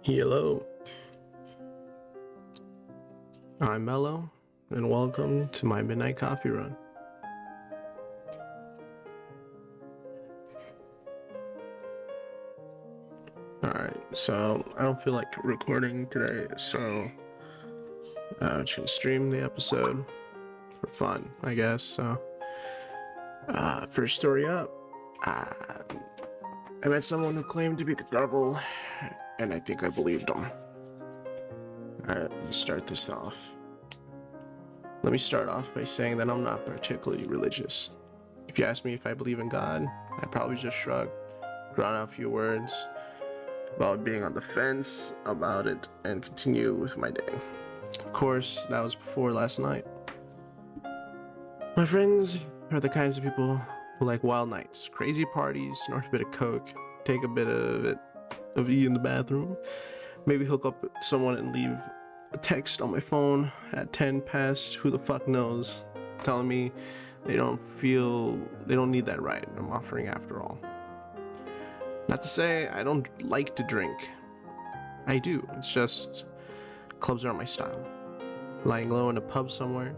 Hello, I'm Mello, and welcome to my midnight coffee run. Alright, so I don't feel like recording today, so I'm just gonna stream the episode for fun, I guess. So, first story up. I met someone who claimed to be the devil, and I think I believed him. Alright, let's start this off. Let me start off by saying that I'm not particularly religious. If you ask me if I believe in God, I'd probably just shrug, drown out a few words about being on the fence about it, and continue with my day. Of course, that was before last night. My friends are the kinds of people who like wild nights, crazy parties, snort a bit of coke, take a bit of E in the bathroom, maybe hook up with someone and leave a text on my phone at 10 past who the fuck knows, telling me they don't need that ride I'm offering after all. Not to say I don't like to drink. I do, it's just clubs aren't my style. Lying low in a pub somewhere,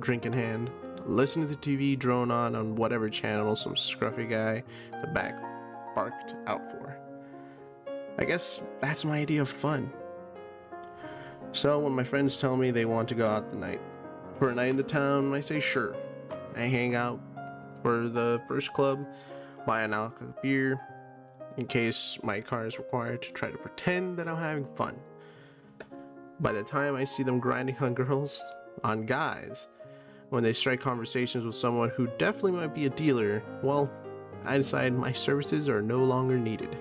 drink in hand, listening to the TV drone on whatever channel some scruffy guy in the back barked out for. I guess that's my idea of fun. So when my friends tell me they want to go out for a night in the town, I say sure. I hang out for the first club, buy an alcoholic beer, in case my car is required to try to pretend that I'm having fun. By the time I see them grinding on girls, on guys, when they strike conversations with someone who definitely might be a dealer, well, I decide my services are no longer needed.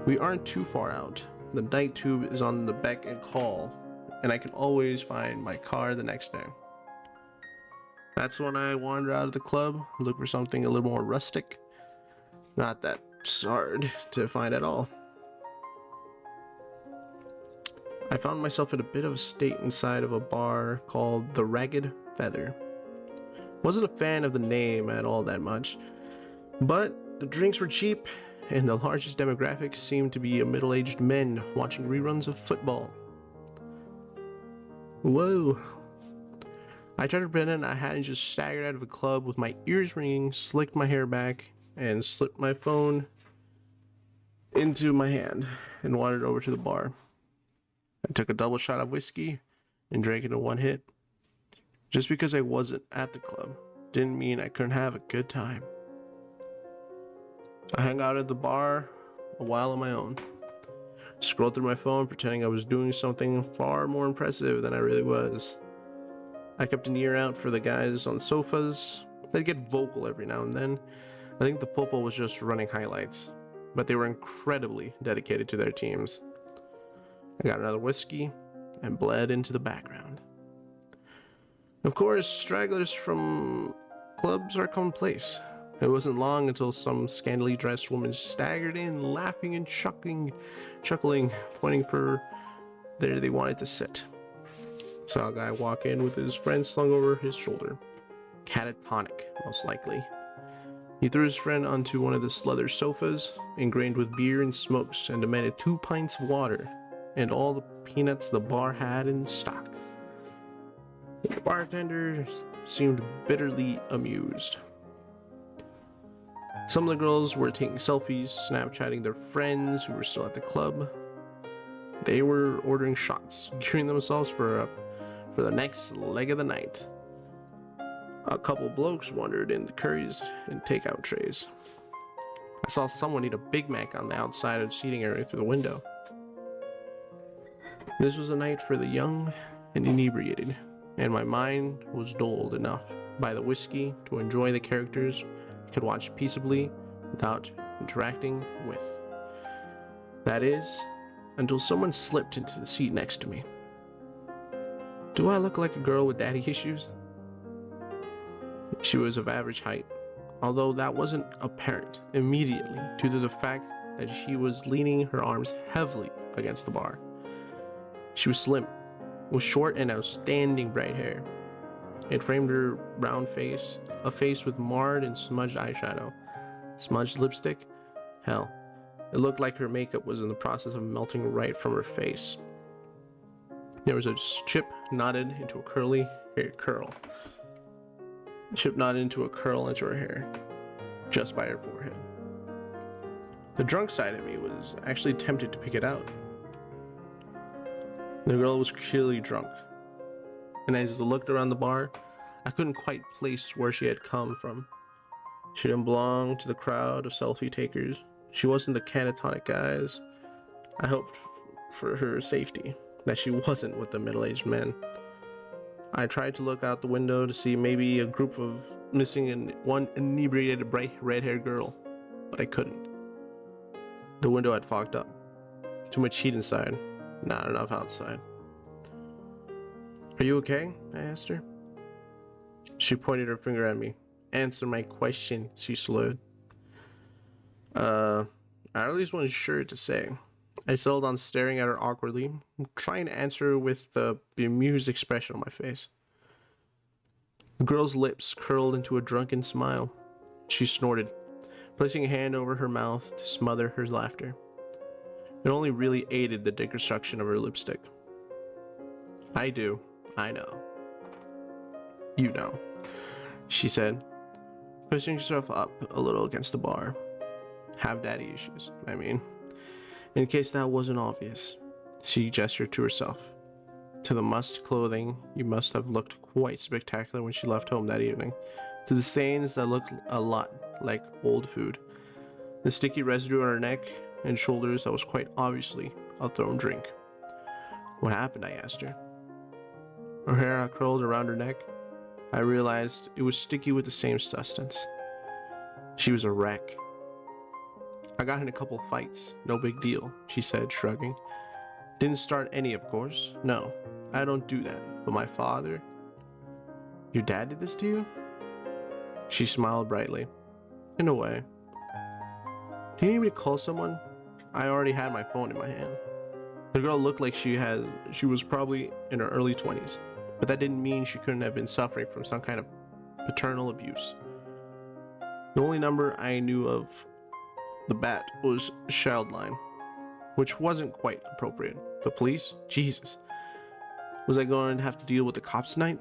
We aren't too far out. The night tube is on the beck and call, and I can always find my car the next day. That's when I wander out of the club, look for something a little more rustic. Not that it's hard to find at all. I found myself in a bit of a state inside of a bar called the Ragged Feather. Wasn't a fan of the name at all that much, but the drinks were cheap, and the largest demographic seemed to be middle-aged men watching reruns of football. Whoa. I tried to pretend I hadn't just staggered out of a club with my ears ringing, slicked my hair back, and slipped my phone into my hand and wandered over to the bar. I took a double shot of whiskey and drank it in one hit. Just because I wasn't at the club didn't mean I couldn't have a good time. I hung out at the bar a while on my own. Scrolled through my phone pretending I was doing something far more impressive than I really was. I kept an ear out for the guys on the sofas. They'd get vocal every now and then. I think the football was just running highlights, but they were incredibly dedicated to their teams. I got another whiskey and bled into the background. Of course, stragglers from clubs are commonplace. It wasn't long until some scantily dressed woman staggered in, laughing and chuckling, pointing for where they wanted to sit. Saw a guy walk in with his friend slung over his shoulder. Catatonic, most likely. He threw his friend onto one of the leather sofas, ingrained with beer and smokes, and demanded 2 pints of water and all the peanuts the bar had in stock. The bartender seemed bitterly amused. Some of the girls were taking selfies, Snapchatting their friends who were still at the club. They were ordering shots, gearing themselves for the next leg of the night. A couple blokes wandered in the curries and takeout trays. I saw someone eat a Big Mac on the outside of the seating area through the window. This was a night for the young and inebriated, and my mind was dulled enough by the whiskey to enjoy the characters I could watch peaceably without interacting with. That is, until someone slipped into the seat next to me. Do I look like a girl with daddy issues? She was of average height, although that wasn't apparent immediately due to the fact that she was leaning her arms heavily against the bar. She was slim, with short and outstanding bright hair. It framed her round face, a face with marred and smudged eyeshadow. Smudged lipstick? Hell, It looked like her makeup was in the process of melting right from her face. There was a chip knotted into a curly hair curl. Chip knotted into a curl into her hair, just by her forehead. The drunk side of me was actually tempted to pick it out. The girl was clearly drunk, and as I looked around the bar, I couldn't quite place where she had come from. She didn't belong to the crowd of selfie takers. She wasn't the catatonic guys. I hoped for her safety that she wasn't with the middle-aged men. I tried to look out the window to see maybe a group of missing and one inebriated bright red-haired girl, but I couldn't. The window had fogged up. Too much heat inside, not enough outside. "Are you okay?" I asked her. She pointed her finger at me. "Answer my question," she slurred. I at least wasn't sure to say. I settled on staring at her awkwardly, trying to answer her with the bemused expression on my face. The girl's lips curled into a drunken smile. She snorted, placing a hand over her mouth to smother her laughter. It only really aided the deconstruction of her lipstick. "I do. I know. You know," she said, pushing herself up a little against the bar. "Have daddy issues, I mean. In case that wasn't obvious." She gestured to herself. To the mussed clothing, you must have looked quite spectacular when she left home that evening. To the stains that looked a lot like old food. The sticky residue on her neck and shoulders that was quite obviously a thrown drink. "What happened?" I asked her. Her hair had curled around her neck. I realized it was sticky with the same substance. She was a wreck. "I got in a couple fights, no big deal," she said, shrugging. "Didn't start any, of course. No, I don't do that. But my father..." "Your dad did this to you?" She smiled brightly. "In a way." "Do you need me to call someone?" I already had my phone in my hand. The girl looked like she was probably in her early 20s, but that didn't mean she couldn't have been suffering from some kind of paternal abuse. The only number I knew of the bat was Childline, which wasn't quite appropriate. The police? Jesus. Was I going to have to deal with the cops tonight?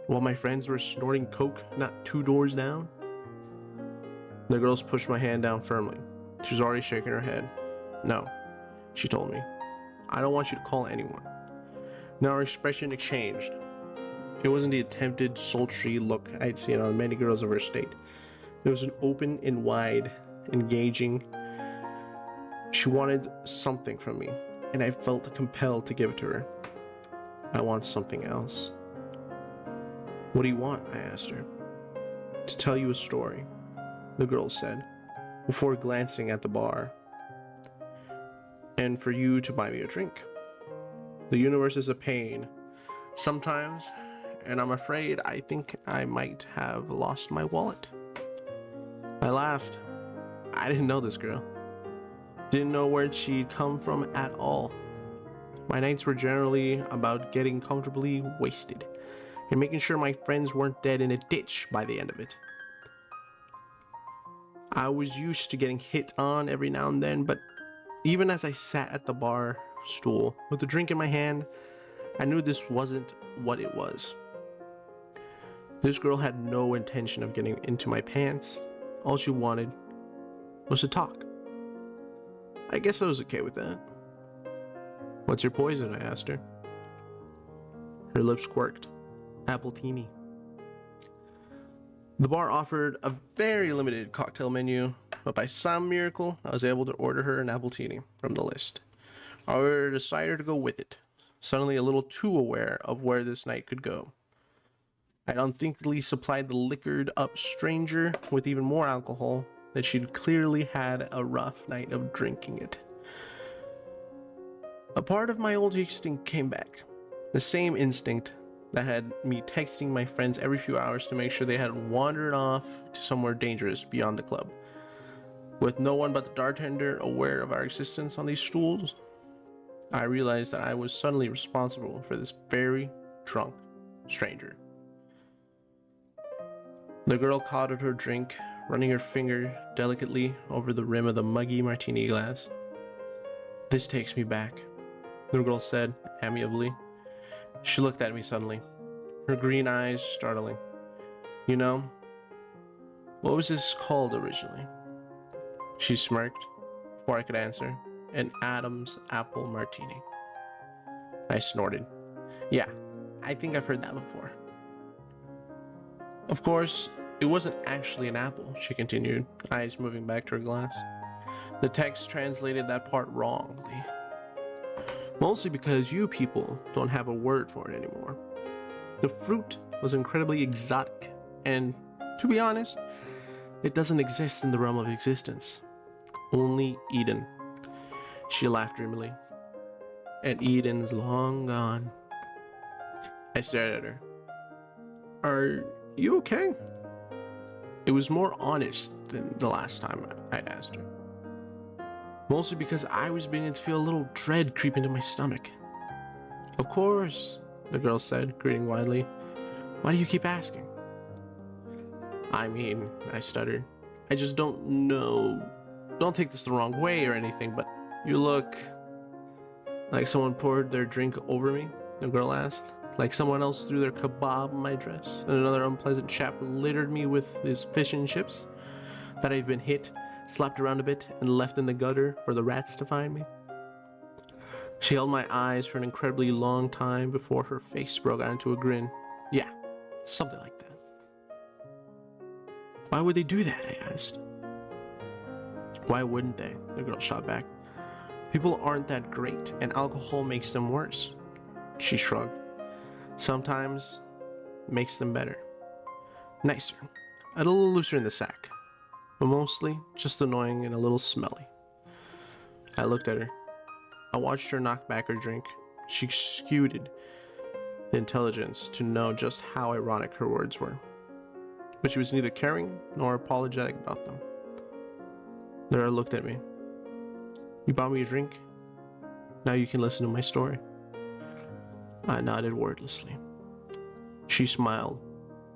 While my friends were snorting coke not 2 doors down? The girl pushed my hand down firmly. She was already shaking her head. "No," she told me. "I don't want you to call anyone." Now her expression changed. It wasn't the attempted, sultry look I'd seen on many girls of her state. It was an open and wide, engaging. She wanted something from me, and I felt compelled to give it to her. "I want something else." "What do you want?" I asked her. "To tell you a story," the girl said, before glancing at the bar. "And for you to buy me a drink. The universe is a pain sometimes, and I'm afraid I think I might have lost my wallet." I laughed. I didn't know this girl. Didn't know where she'd come from at all. My nights were generally about getting comfortably wasted and making sure my friends weren't dead in a ditch by the end of it. I was used to getting hit on every now and then, but even as I sat at the bar stool with a drink in my hand, I knew this wasn't what it was. This girl had no intention of getting into my pants. All she wanted was to talk. I guess I was okay with that. "What's your poison?" I asked her. Her lips quirked. "Appletini." The bar offered a very limited cocktail menu, but by some miracle, I was able to order her an appletini from the list. I ordered a cider to go with it, suddenly a little too aware of where this night could go. I unthinkingly supplied the liquored up stranger with even more alcohol that she'd clearly had a rough night of drinking it. A part of my old instinct came back. The same instinct that had me texting my friends every few hours to make sure they had wandered off to somewhere dangerous beyond the club. With no one but the bartender aware of our existence on these stools, I realized that I was suddenly responsible for this very drunk stranger. The girl caught at her drink, running her finger delicately over the rim of the muggy martini glass. "This takes me back," the girl said amiably. She looked at me suddenly, her green eyes startling. "You know, what was this called originally?" She smirked before I could answer. "An Adam's apple martini." I snorted. "Yeah, I think I've heard that before." "Of course, it wasn't actually an apple," she continued, eyes moving back to her glass. "The text translated that part wrongly. Mostly because you people don't have a word for it anymore. The fruit was incredibly exotic, and to be honest, it doesn't exist in the realm of existence. Only Eden." She laughed dreamily. "And Eden's long gone." I stared at her. "Are you okay?" It was more honest than the last time I'd asked her. Mostly because I was beginning to feel a little dread creep into my stomach. "Of course," the girl said, grinning widely. "Why do you keep asking?" "I mean," I stuttered, "I just don't know. Don't take this the wrong way or anything, but you look..." "Like someone poured their drink over me?" the girl asked. "Like someone else threw their kebab in my dress, and another unpleasant chap littered me with his fish and chips? That I've been hit, slapped around a bit, and left in the gutter for the rats to find me?" She held my eyes for an incredibly long time before her face broke out into a grin. "Yeah, something like that." "Why would they do that?" I asked. "Why wouldn't they?" the girl shot back. "People aren't that great, and alcohol makes them worse." She shrugged. "Sometimes makes them better. Nicer. A little looser in the sack. But mostly just annoying and a little smelly." I looked at her. I watched her knock back her drink. She exuded the intelligence to know just how ironic her words were. But she was neither caring nor apologetic about them. Lara looked at me. "You bought me a drink? Now you can listen to my story." I nodded wordlessly. She smiled,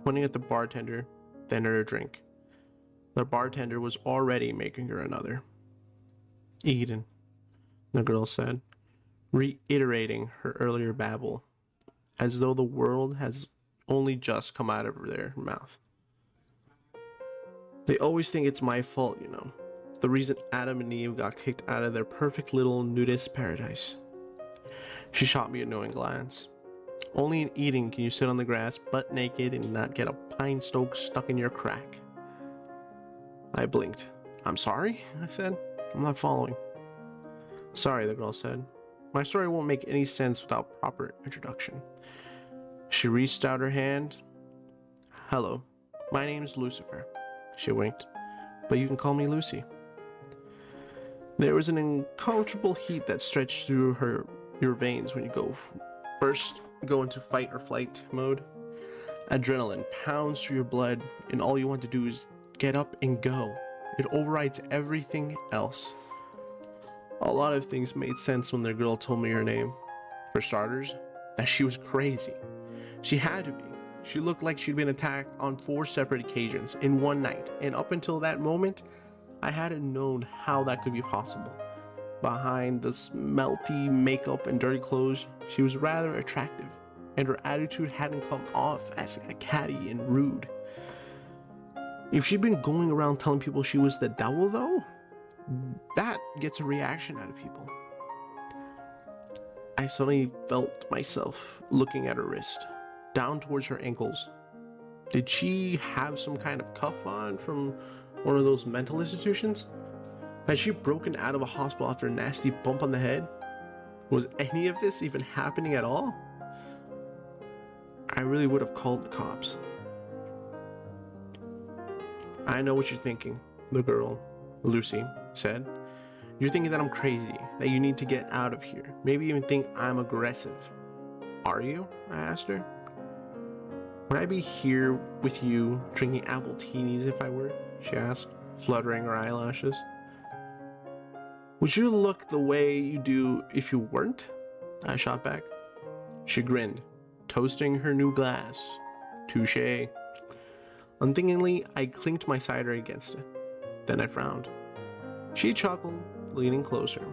pointing at the bartender, then at her drink. The bartender was already making her another. "Eden," the girl said, reiterating her earlier babble, as though the world has only just come out of their mouth. "They always think it's my fault, you know. The reason Adam and Eve got kicked out of their perfect little nudist paradise." She shot me a knowing glance. "Only in Eden can you sit on the grass butt naked and not get a pine stove stuck in your crack." I blinked. "I'm sorry?" I said. "I'm not following." "Sorry," the girl said. "My story won't make any sense without proper introduction." She reached out her hand. "Hello, my name's Lucifer." She winked. "But you can call me Lucy." There was an uncomfortable heat that stretched through your veins when you first go into fight or flight mode. Adrenaline pounds through your blood, and all you want to do is get up and go. It overrides everything else. A lot of things made sense when the girl told me her name. For starters, that she was crazy. She had to be. She looked like she'd been attacked on 4 separate occasions in one night, and up until that moment, I hadn't known how that could be possible. Behind the smelty makeup and dirty clothes, she was rather attractive, and her attitude hadn't come off as catty and rude. If she'd been going around telling people she was the devil, though, that gets a reaction out of people. I suddenly felt myself looking at her wrist, down towards her ankles. Did she have some kind of cuff on from one of those mental institutions? Had she broken out of a hospital after a nasty bump on the head? Was any of this even happening at all? I really would have called the cops. "I know what you're thinking," the girl, Lucy, said. "You're thinking that I'm crazy, that you need to get out of here. Maybe even think I'm aggressive." "Are you?" I asked her. "Would I be here with you drinking apple teenies if I were?" she asked, fluttering her eyelashes. "Would you look the way you do if you weren't?" I shot back. She grinned, toasting her new glass. "Touché." Unthinkingly, I clinked my cider against it. Then I frowned. She chuckled, leaning closer.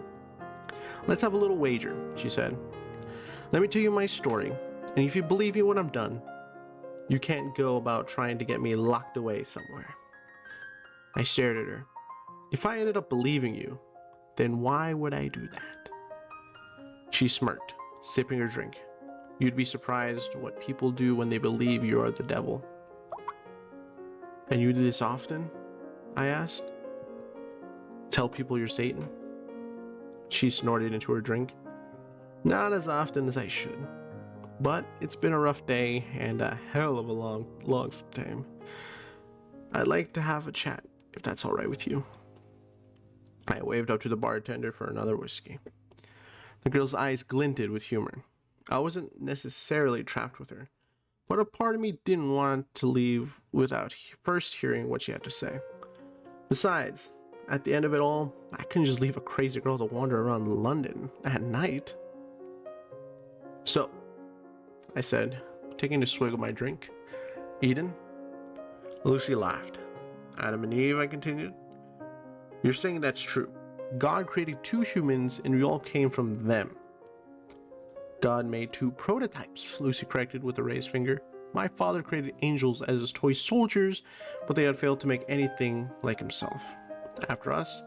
Let's have a little wager, she said. Let me tell you my story, and if you believe me when I'm done, you can't go about trying to get me locked away somewhere. I stared at her. If I ended up believing you, then why would I do that? She smirked, sipping her drink. You'd be surprised what people do when they believe you are the devil. And you do this often? I asked. Tell people you're Satan? She snorted into her drink. Not as often as I should. But it's been a rough day and a hell of a long time. I'd like to have a chat, if that's all right with you. I waved up to the bartender for another whiskey. The girl's eyes glinted with humor. I wasn't necessarily trapped with her, but a part of me didn't want to leave without first hearing what she had to say. Besides, at the end of it all, I couldn't just leave a crazy girl to wander around London at night. So, I said, taking a swig of my drink. Eden? Lucy laughed. Adam and Eve, I continued. You're saying that's true. God created two humans and we all came from them. God made two prototypes, Lucy corrected with a raised finger. My father created angels as his toy soldiers, but they had failed to make anything like himself. After us,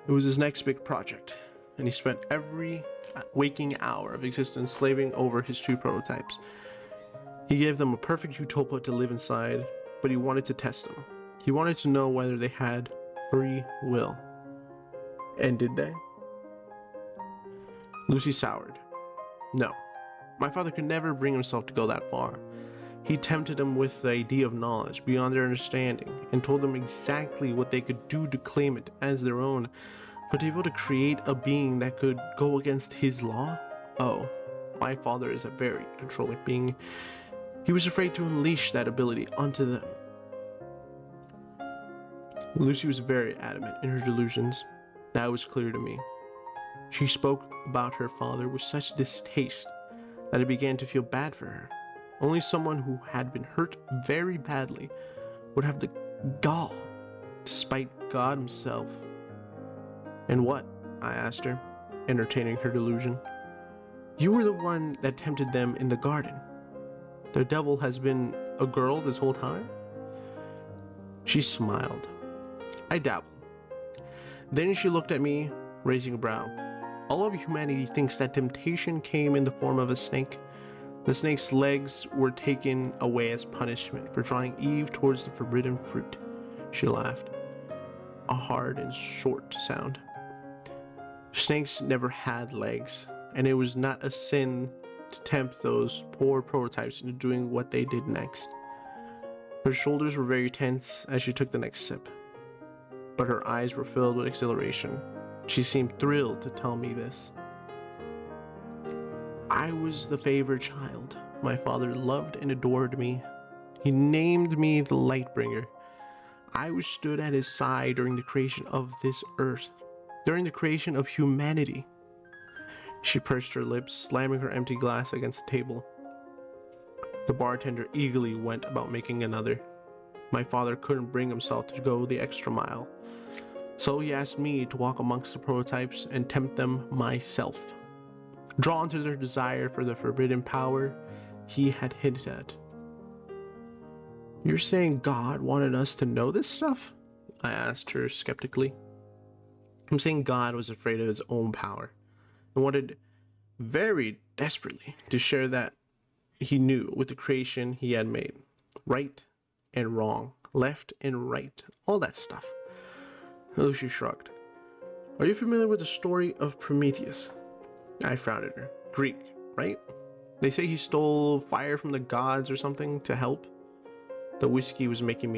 it was his next big project, and he spent every waking hour of existence slaving over his two prototypes. He gave them a perfect utopia to live inside, but he wanted to test them. He wanted to know whether they had free will. And did they? Lucy soured. No, my father could never bring himself to go that far. He tempted them with the idea of knowledge beyond their understanding and told them exactly what they could do to claim it as their own, but to be able to create a being that could go against his law? Oh, my father is a very controlling being. He was afraid to unleash that ability onto them. Lucy was very adamant in her delusions. That was clear to me. She spoke about her father with such distaste that I began to feel bad for her. Only someone who had been hurt very badly would have the gall to spite God himself. And what? I asked her, entertaining her delusion. You were the one that tempted them in the garden. The devil has been a girl this whole time? She smiled. I dabbled. Then she looked at me, raising a brow. All of humanity thinks that temptation came in the form of a snake. The snake's legs were taken away as punishment for drawing Eve towards the forbidden fruit. She laughed. A hard and short sound. Snakes never had legs, and it was not a sin to tempt those poor prototypes into doing what they did next. Her shoulders were very tense as she took the next sip, but her eyes were filled with exhilaration. She seemed thrilled to tell me this. I was the favored child. My father loved and adored me. He named me the Lightbringer. I was stood at his side during the creation of this earth, during the creation of humanity. She pursed her lips, slamming her empty glass against the table. The bartender eagerly went about making another. My father couldn't bring himself to go the extra mile, so he asked me to walk amongst the prototypes and tempt them myself. Drawn to their desire for the forbidden power he had hinted at. You're saying God wanted us to know this stuff? I asked her skeptically. I'm saying God was afraid of his own power and wanted very desperately to share that he knew with the creation he had made. Right and wrong, left and right, all that stuff. Lucy shrugged. Are you familiar with the story of Prometheus? I frowned at her. Greek, right? They say he stole fire from the gods or something to help. The whiskey was making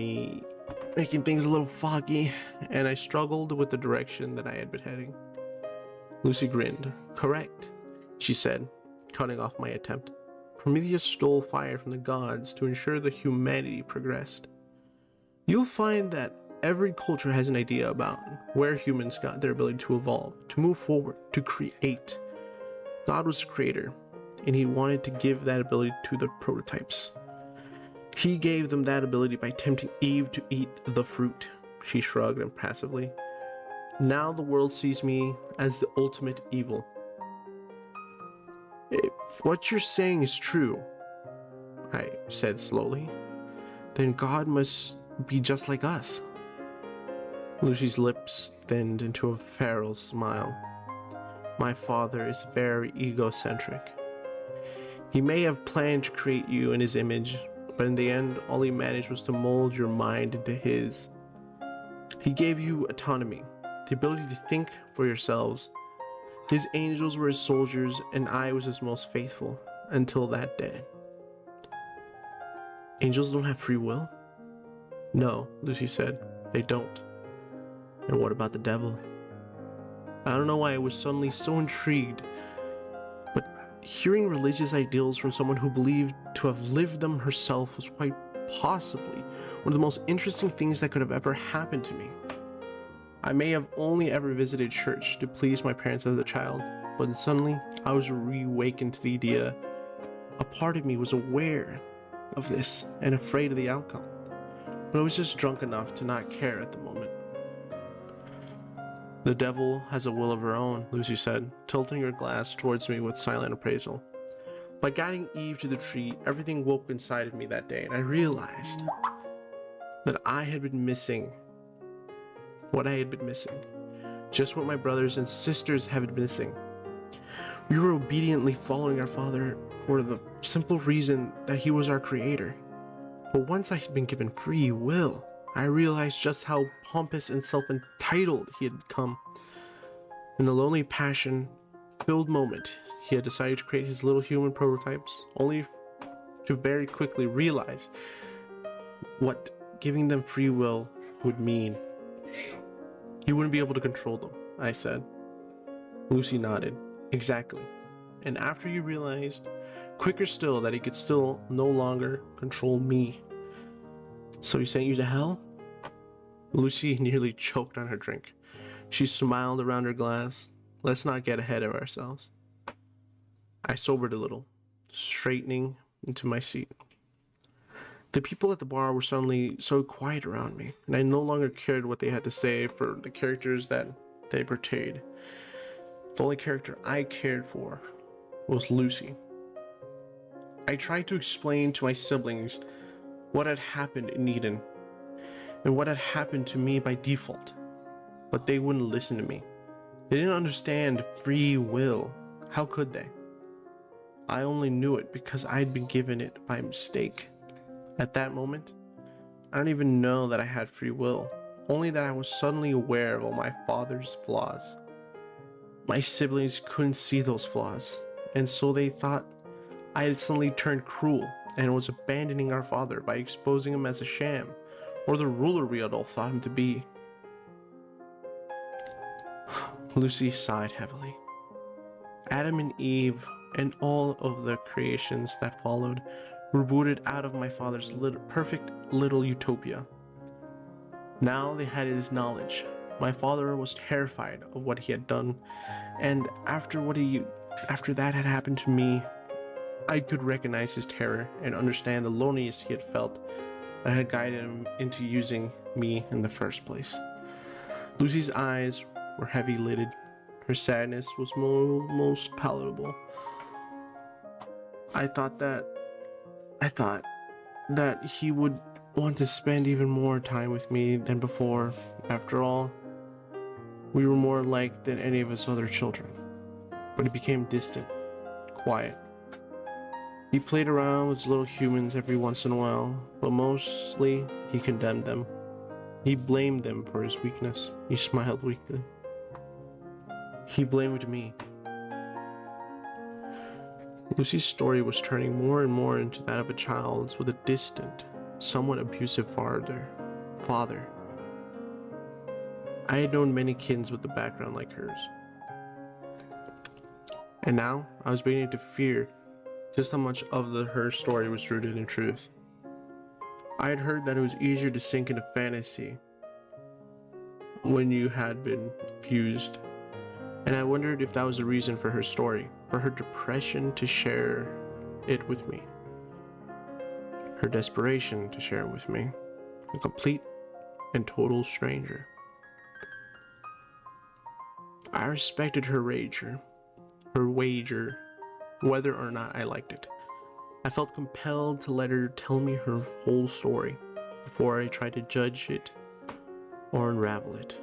things a little foggy, and I struggled with the direction that I had been heading. Lucy grinned. Correct, she said, cutting off my attempt. Prometheus stole fire from the gods to ensure that humanity progressed. You'll find that every culture has an idea about where humans got their ability to evolve, to move forward, to create. God was the creator, and he wanted to give that ability to the prototypes. He gave them that ability by tempting Eve to eat the fruit. She shrugged impassively. Now the world sees me as the ultimate evil. If what you're saying is true, I said slowly, then God must be just like us. Lucy's lips thinned into a feral smile. My father is very egocentric. He may have planned to create you in his image, but in the end, all he managed was to mold your mind into his. He gave you autonomy, the ability to think for yourselves. His angels were his soldiers, and I was his most faithful until that day. Angels don't have free will? No, Lucy said, they don't. And what about the devil? I don't know why I was suddenly so intrigued, but hearing religious ideals from someone who believed to have lived them herself was quite possibly one of the most interesting things that could have ever happened to me. I may have only ever visited church to please my parents as a child, but suddenly I was reawakened to the idea. A part of me was aware of this and afraid of the outcome, but I was just drunk enough to not care at the moment. The devil has a will of her own, Lucy said, tilting her glass towards me with silent appraisal. By guiding Eve to the tree, everything woke inside of me that day, and I realized that I had been missing what I had been missing, just what my brothers and sisters had been missing. We were obediently following our father for the simple reason that he was our creator. But once I had been given free will, I realized just how pompous and self-entitled he had become. In a lonely, passion-filled moment, he had decided to create his little human prototypes, only to very quickly realize what giving them free will would mean. He wouldn't be able to control them, I said. Lucy nodded. Exactly. And after he realized, quicker still, that he could still no longer control me. So he sent you to hell? Lucy nearly choked on her drink. She smiled around her glass. Let's not get ahead of ourselves. I sobered a little, straightening into my seat. The people at the bar were suddenly so quiet around me, and I no longer cared what they had to say for the characters that they portrayed. The only character I cared for was Lucy. I tried to explain to my siblings what had happened in Eden, and what had happened to me by default, but they wouldn't listen to me. They didn't understand free will. How could they? I only knew it because I'd been given it by mistake. At that moment, I don't even know that I had free will, only that I was suddenly aware of all my father's flaws. My siblings couldn't see those flaws, and so they thought I had suddenly turned cruel and was abandoning our father by exposing him as a sham, or the ruler we had all thought him to be. Lucy sighed heavily. Adam and Eve and all of the creations that followed were booted out of my father's perfect little utopia. Now they had his knowledge. My father was terrified of what he had done, and after that had happened to me, I could recognize his terror and understand the loneliness he had felt that had guided him into using me in the first place. Lucy's eyes were heavy-lidded. Her sadness was most palatable. I thought that he would want to spend even more time with me than before. After all, we were more alike than any of his other children. But he became distant, quiet. He played around with little humans every once in a while, but mostly he condemned them. He blamed them for his weakness. He smiled weakly. He blamed me. Lucy's story was turning more and more into that of a child's with a distant, somewhat abusive father. I had known many kids with a background like hers. And now, I was beginning to fear just how much of her story was rooted in truth. I had heard that it was easier to sink into fantasy when you had been fused, and I wondered if that was the reason for her story, for her depression to share it with me. her desperation to share with me, a complete and total stranger. I respected her wager, whether or not I liked it. I felt compelled to let her tell me her whole story before I tried to judge it or unravel it.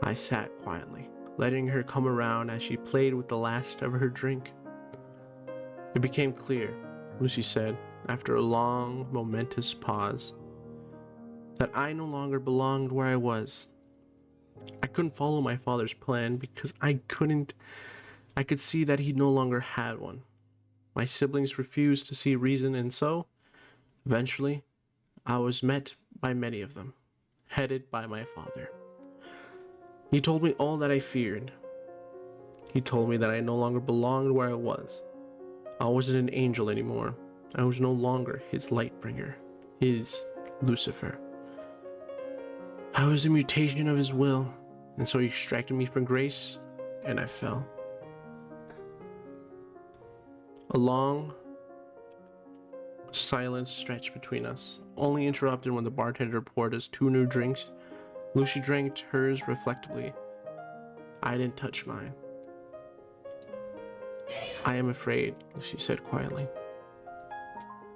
I sat quietly, letting her come around as she played with the last of her drink. It became clear, Lucy said, after a long, momentous pause, that I no longer belonged where I was. I couldn't follow my father's plan because I could see that he no longer had one. My siblings refused to see reason, and so, eventually, I was met by many of them, headed by my father. He told me all that I feared. He told me that I no longer belonged where I was. I wasn't an angel anymore. I was no longer his light bringer, his Lucifer. I was a mutation of his will, and so he extracted me from grace, and I fell. A long silence stretched between us, only interrupted when the bartender poured us 2 new drinks. Lucy drank hers reflectively. I didn't touch mine. I am afraid, Lucy said quietly,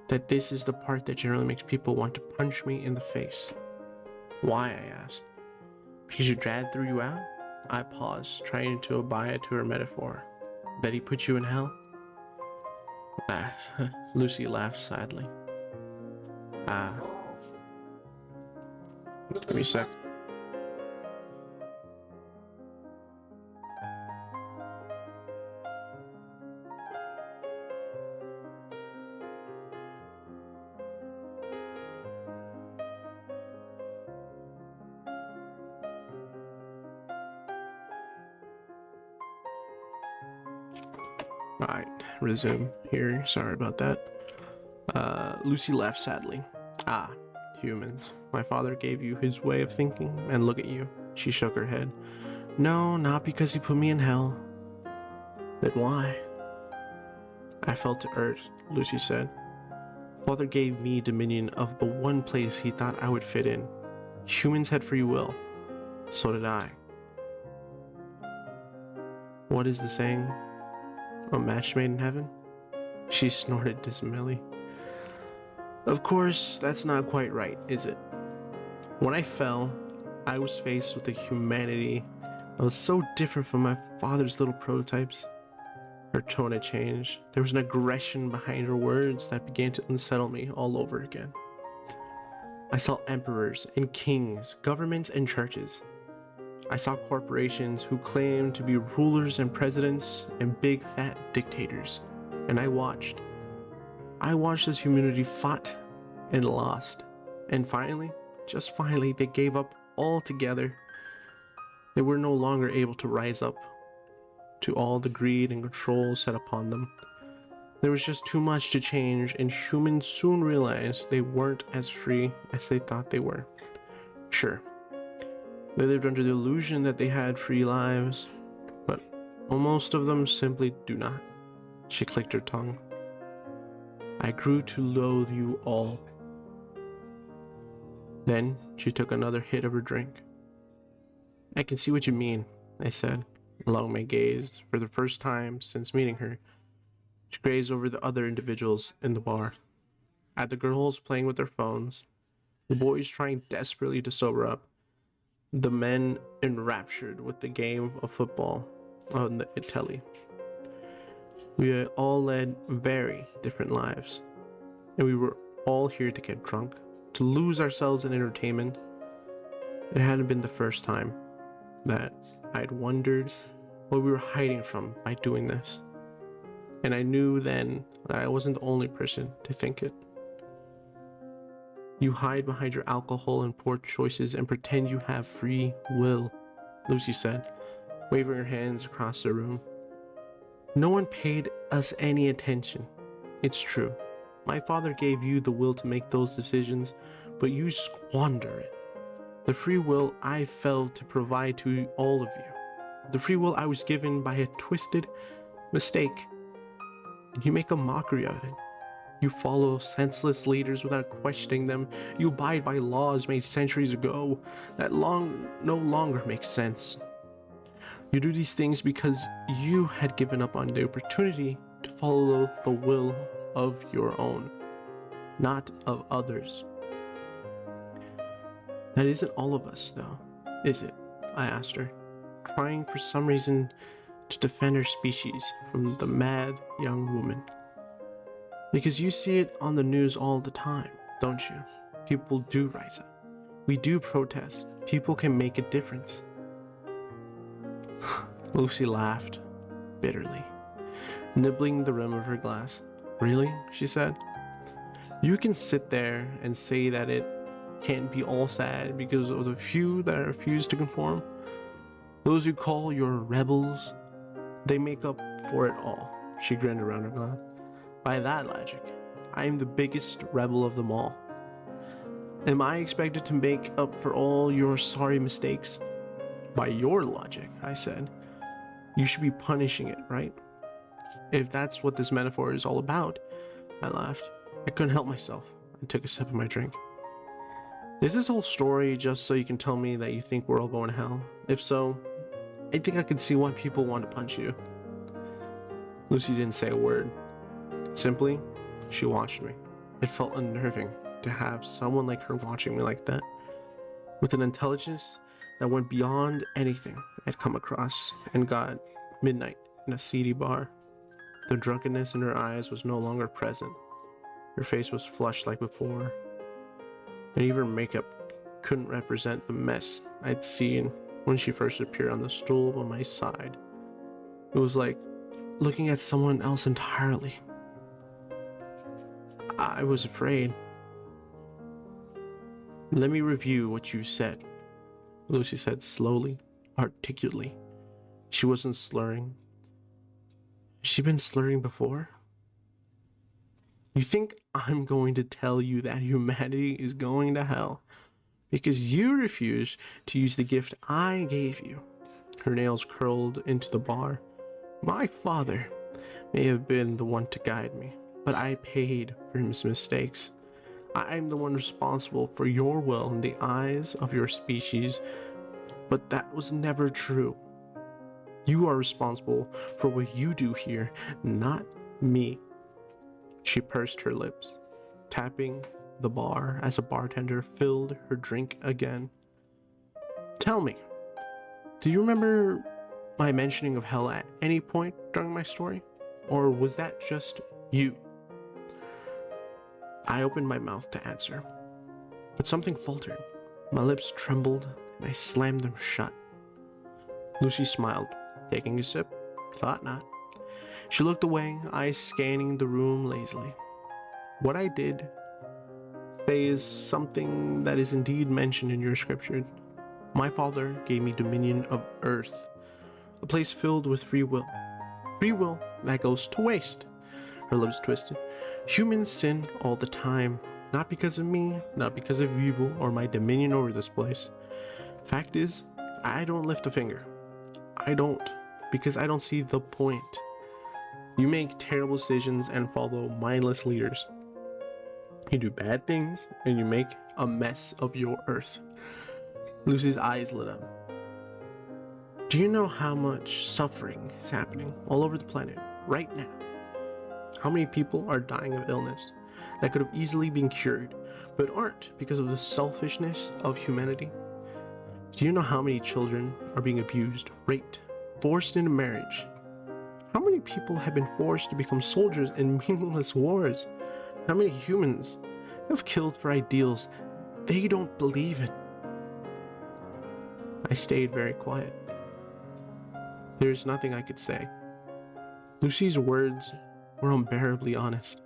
that this is the part that generally makes people want to punch me in the face. Why, I asked. Because your dad threw you out? I paused, trying to abide to her metaphor. That he put you in hell? Lucy laughed sadly. Give me a sec. Alright, resume here. Sorry about that. Lucy laughed sadly. Humans. My father gave you his way of thinking, and look at you. She shook her head. No, not because he put me in hell. Then why? I felt urged, Lucy said. Father gave me dominion of the one place he thought I would fit in. Humans had free will. So did I. What is the saying? A match made in heaven? She snorted dismally. Of course, that's not quite right, is it? When I fell, I was faced with a humanity that was so different from my father's little prototypes. Her tone had changed. There was an aggression behind her words that began to unsettle me all over again. I saw emperors and kings, governments and churches. I saw corporations who claimed to be rulers and presidents and big fat dictators. And I watched. I watched as humanity fought and lost. And finally, just finally, they gave up altogether. They were no longer able to rise up to all the greed and control set upon them. There was just too much to change, and humans soon realized they weren't as free as they thought they were. Sure, they lived under the illusion that they had free lives, but most of them simply do not. She clicked her tongue. I grew to loathe you all. Then she took another hit of her drink. I can see what you mean, I said, allowing my gaze, for the first time since meeting her, to graze over the other individuals in the bar. At the girls playing with their phones, the boys trying desperately to sober up, the men enraptured with the game of football on the telly. We had all led very different lives, and we were all here to get drunk, to lose ourselves in entertainment. It hadn't been the first time that I'd wondered what we were hiding from by doing this, and I knew then that I wasn't the only person to think it. You hide behind your alcohol and poor choices and pretend you have free will, Lucy said, waving her hands across the room. No one paid us any attention. It's true. My father gave you the will to make those decisions, but you squander it. The free will I failed to provide to all of you. The free will I was given by a twisted mistake. And you make a mockery of it. You follow senseless leaders without questioning them. You abide by laws made centuries ago that no longer make sense. You do these things because you had given up on the opportunity to follow the will of your own, not of others. That isn't all of us, though, is it? I asked her, trying for some reason to defend her species from the mad young woman. Because you see it on the news all the time, don't you? People do rise up. We do protest. People can make a difference. Lucy laughed bitterly, nibbling the rim of her glass. Really? She said. You can sit there and say that it can't be all sad because of the few that refuse to conform. Those you call your rebels, they make up for it all. She grinned around her glass. By that logic, I am the biggest rebel of them all. Am I expected to make up for all your sorry mistakes? By your logic, I said, you should be punishing it, right? If that's what this metaphor is all about, I laughed. I couldn't help myself. I took a sip of my drink. Is this whole story just so you can tell me that you think we're all going to hell? If so, I think I can see why people want to punch you. Lucy didn't say a word. Simply, she watched me. It felt unnerving to have someone like her watching me like that, with an intelligence that went beyond anything I'd come across and got midnight in a seedy bar. The drunkenness in her eyes was no longer present. Her face was flushed like before, and even her makeup couldn't represent the mess I'd seen when she first appeared on the stool by my side. It was like looking at someone else entirely. I was afraid. Let me review what you said, Lucy said slowly, articulately. She wasn't slurring. Has she been slurring before? You think I'm going to tell you that humanity is going to hell because you refused to use the gift I gave you? Her nails curled into the bar. My father may have been the one to guide me, but I paid for his mistakes. I'm the one responsible for your will in the eyes of your species, but that was never true. You are responsible for what you do here, not me. She pursed her lips, tapping the bar as a bartender filled her drink again. Tell me, do you remember my mentioning of hell at any point during my story? Or was that just you? I opened my mouth to answer, but something faltered. My lips trembled and I slammed them shut. Lucy smiled, taking a sip. Thought not. She looked away, eyes scanning the room lazily. What I did say is something that is indeed mentioned in your scripture. My father gave me dominion of earth, a place filled with free will. Free will that goes to waste. Her lips twisted. Humans sin all the time, not because of me, not because of evil or my dominion over this place. Fact is, I don't lift a finger. I don't, because I don't see the point. You make terrible decisions and follow mindless leaders. You do bad things and you make a mess of your earth. Lucy's eyes lit up. Do you know how much suffering is happening all over the planet right now? How many people are dying of illness that could have easily been cured, but aren't because of the selfishness of humanity? Do you know how many children are being abused, raped, forced into marriage? How many people have been forced to become soldiers in meaningless wars? How many humans have killed for ideals they don't believe in? I stayed very quiet. There's nothing I could say. Lucy's words were unbearably honest,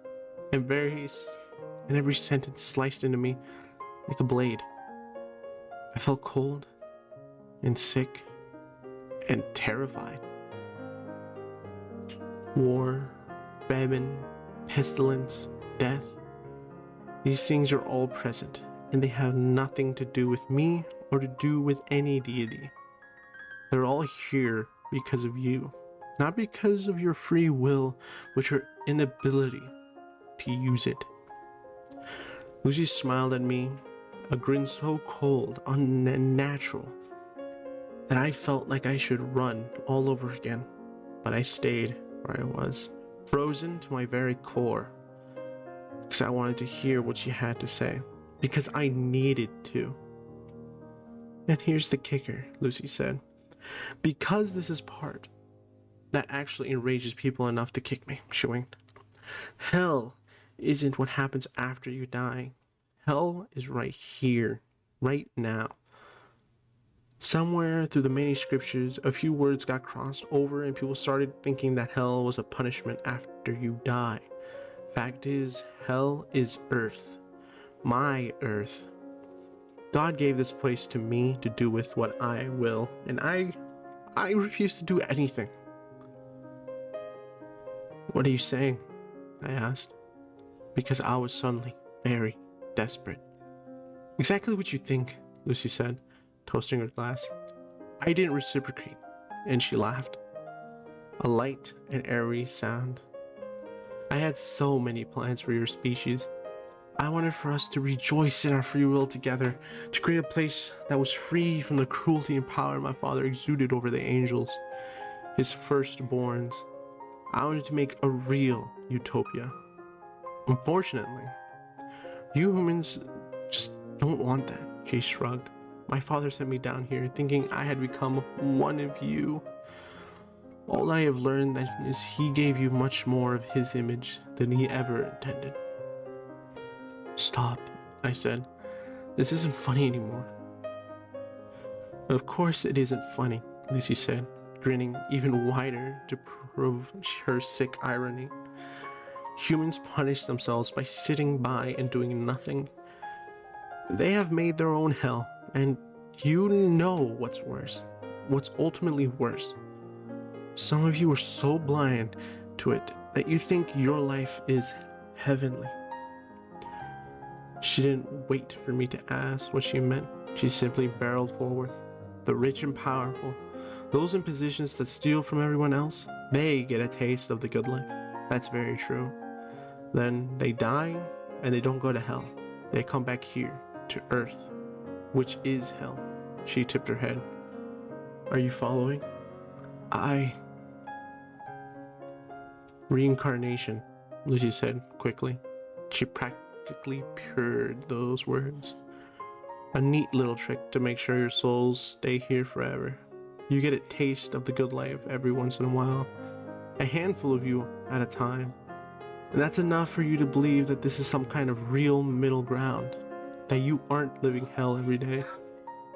and every sentence sliced into me like a blade. I felt cold and sick and terrified. War, famine, pestilence, death. These things are all present, and they have nothing to do with me or to do with any deity. They're all here because of you, not because of your free will, but your inability to use it. Lucy smiled at me, a grin so cold, unnatural, that I felt like I should run all over again. But I stayed where I was, frozen to my very core, because I wanted to hear what she had to say, because I needed to. And here's the kicker, Lucy said, because this is part that actually enrages people enough to kick me, she winked. Hell isn't what happens after you die. Hell is right here, right now. Somewhere through the many scriptures, a few words got crossed over and people started thinking that hell was a punishment after you die. Fact is, hell is earth. My earth. God gave this place to me to do with what I will, and I refuse to do anything. What are you saying? I asked, because I was suddenly very desperate. Exactly what you think, Lucy said, toasting her glass. I didn't reciprocate, and she laughed. A light and airy sound. I had so many plans for your species. I wanted for us to rejoice in our free will together, to create a place that was free from the cruelty and power my father exuded over the angels, his firstborns. I wanted to make a real utopia. Unfortunately, you humans just don't want that, she shrugged. My father sent me down here thinking I had become one of you. All I have learned that is he gave you much more of his image than he ever intended. Stop, I said. This isn't funny anymore. Of course it isn't funny, Lucy said, grinning even wider to prove her sick irony. Humans punish themselves by sitting by and doing nothing. They have made their own hell, and you know what's worse. What's ultimately worse. Some of you are so blind to it that you think your life is heavenly. She didn't wait for me to ask what she meant. She simply barreled forward. The rich and powerful, those in positions that steal from everyone else, they get a taste of the good life. That's very true. Then they die and they don't go to hell. They come back here to earth, which is hell. She tipped her head. Are you following? Reincarnation, Lucy said quickly. She practically purred those words. A neat little trick to make sure your souls stay here forever. You get a taste of the good life every once in a while. A handful of you at a time. And that's enough for you to believe that this is some kind of real middle ground. That you aren't living hell every day.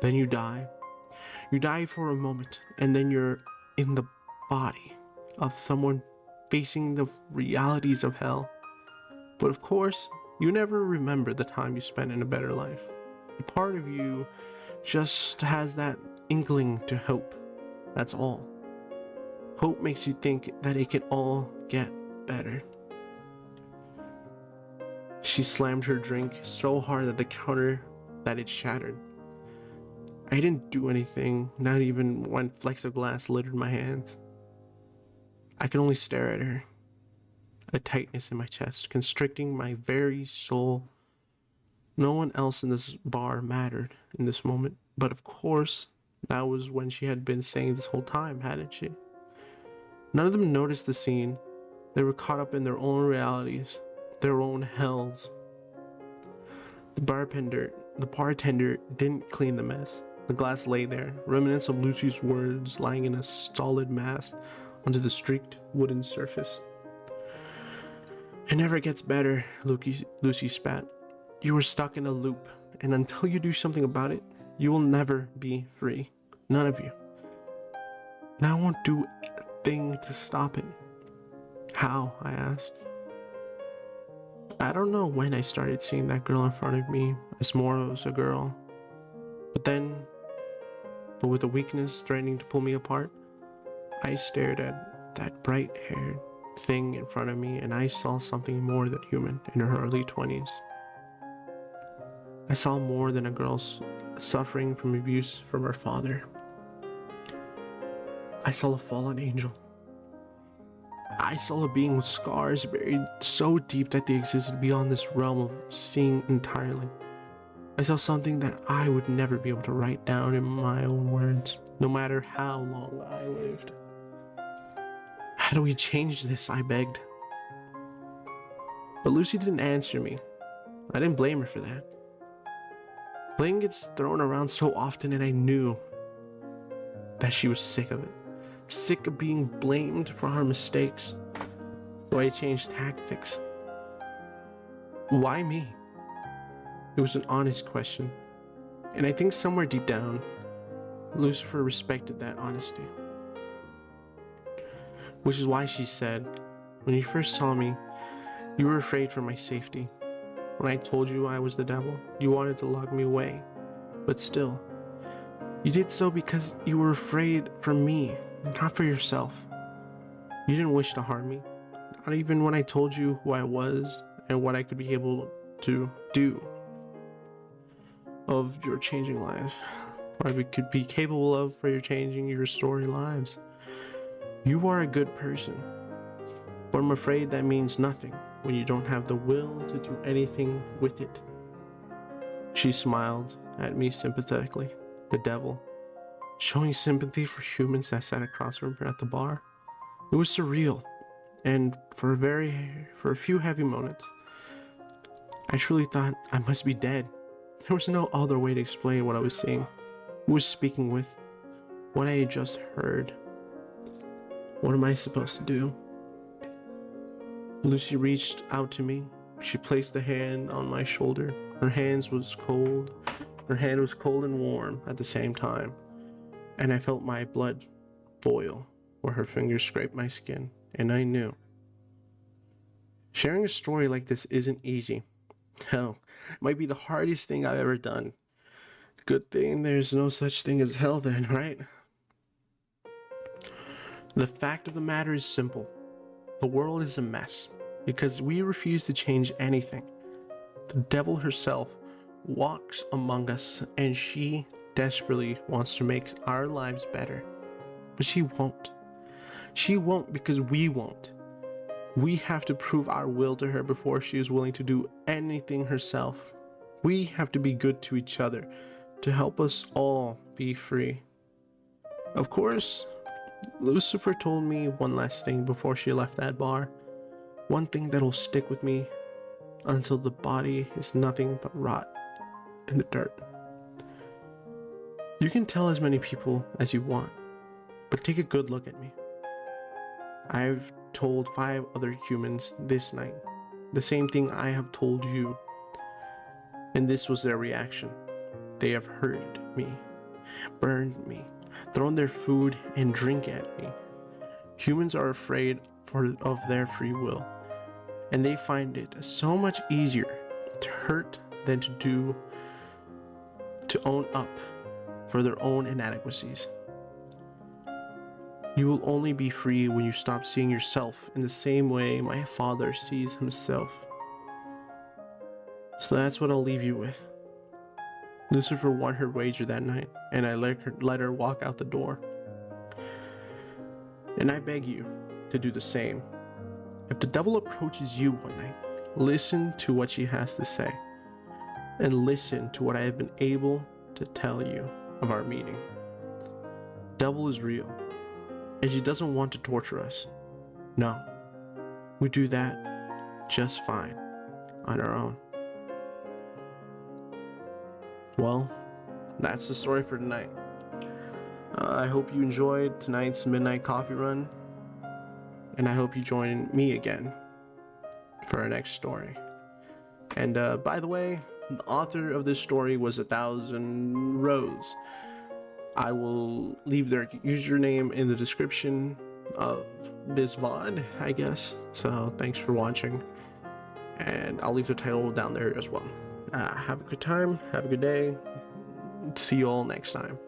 Then you die. You die for a moment, and then you're in the body of someone facing the realities of hell. But of course, you never remember the time you spent in a better life. A part of you just has that inkling to hope. That's all. Hope makes you think that it can all get better. She slammed her drink so hard at the counter that it shattered. I didn't do anything, not even when plexiglass littered my hands. I could only stare at her, a tightness in my chest, constricting my very soul. No one else in this bar mattered in this moment, but of course, that was when she had been saying this whole time, hadn't she? None of them noticed the scene. They were caught up in their own realities, their own hells. The bartender didn't clean the mess. The glass lay there, remnants of Lucy's words lying in a solid mass onto the streaked wooden surface. It never gets better, Lucy spat. You are stuck in a loop, and until you do something about it, you will never be free. None of you. And I won't do a thing to stop it. How? I asked. I don't know when I started seeing that girl in front of me as more as a girl. But with a weakness threatening to pull me apart, I stared at that bright-haired thing in front of me, and I saw something more than human in her early 20s. I saw more than a girl suffering from abuse from her father. I saw a fallen angel. I saw a being with scars buried so deep that they existed beyond this realm of seeing entirely. I saw something that I would never be able to write down in my own words, no matter how long I lived. How do we change this? I begged. But Lucy didn't answer me. I didn't blame her for that. Blame gets thrown around so often, and I knew that she was sick of it. Sick of being blamed for her mistakes. So I changed tactics. Why me? It was an honest question. And I think somewhere deep down, Lucifer respected that honesty. Which is why she said, when you first saw me, you were afraid for my safety. When I told you I was the devil, you wanted to lock me away. But still, you did so because you were afraid for me, not for yourself. You didn't wish to harm me, not even when I told you who I was and what I could be able to do of your changing lives, what I could be capable of for your changing your story lives. You are a good person, but I'm afraid that means nothing when you don't have the will to do anything with it. She smiled at me sympathetically. The devil, showing sympathy for humans that sat across from her at the bar. It was surreal, and for a few heavy moments, I truly thought I must be dead. There was no other way to explain what I was seeing, who was speaking with, what I had just heard. What am I supposed to do? Lucy reached out to me. She placed a hand on my shoulder. Her hand was cold and warm at the same time, and I felt my blood boil where her fingers scraped my skin, and I knew. Sharing a story like this isn't easy. Hell, it might be the hardest thing I've ever done. Good thing there's no such thing as hell then, right? The fact of the matter is simple. The world is a mess because we refuse to change anything. The devil herself walks among us, and she desperately wants to make our lives better. But she won't. She won't because we won't. We have to prove our will to her before she is willing to do anything herself. We have to be good to each other to help us all be free. Of course, Lucifer told me one last thing before she left that bar. One thing that'll stick with me until the body is nothing but rot in the dirt. You can tell as many people as you want, but take a good look at me. I've told 5 other humans this night the same thing I have told you, and this was their reaction. They have hurt me, burned me, thrown their food and drink at me. Humans are afraid of their free will, and they find it so much easier to hurt than to own up for their own inadequacies. You will only be free when you stop seeing yourself in the same way my father sees himself. So that's what I'll leave you with. Lucifer won her wager that night, and I let her walk out the door. And I beg you to do the same. If the devil approaches you one night, listen to what she has to say, and listen to what I have been able to tell you of our meeting. Devil is real, and she doesn't want to torture us. No, we do that just fine on our own. Well, that's the story for tonight. I hope you enjoyed tonight's midnight coffee run, and I hope you join me again for our next story. And by the way, the author of this story was 1000rows. I will leave their username in the description of this VOD, I guess. So thanks for watching, and I'll leave the title down there as well. Have a good time, have a good day. See you all next time.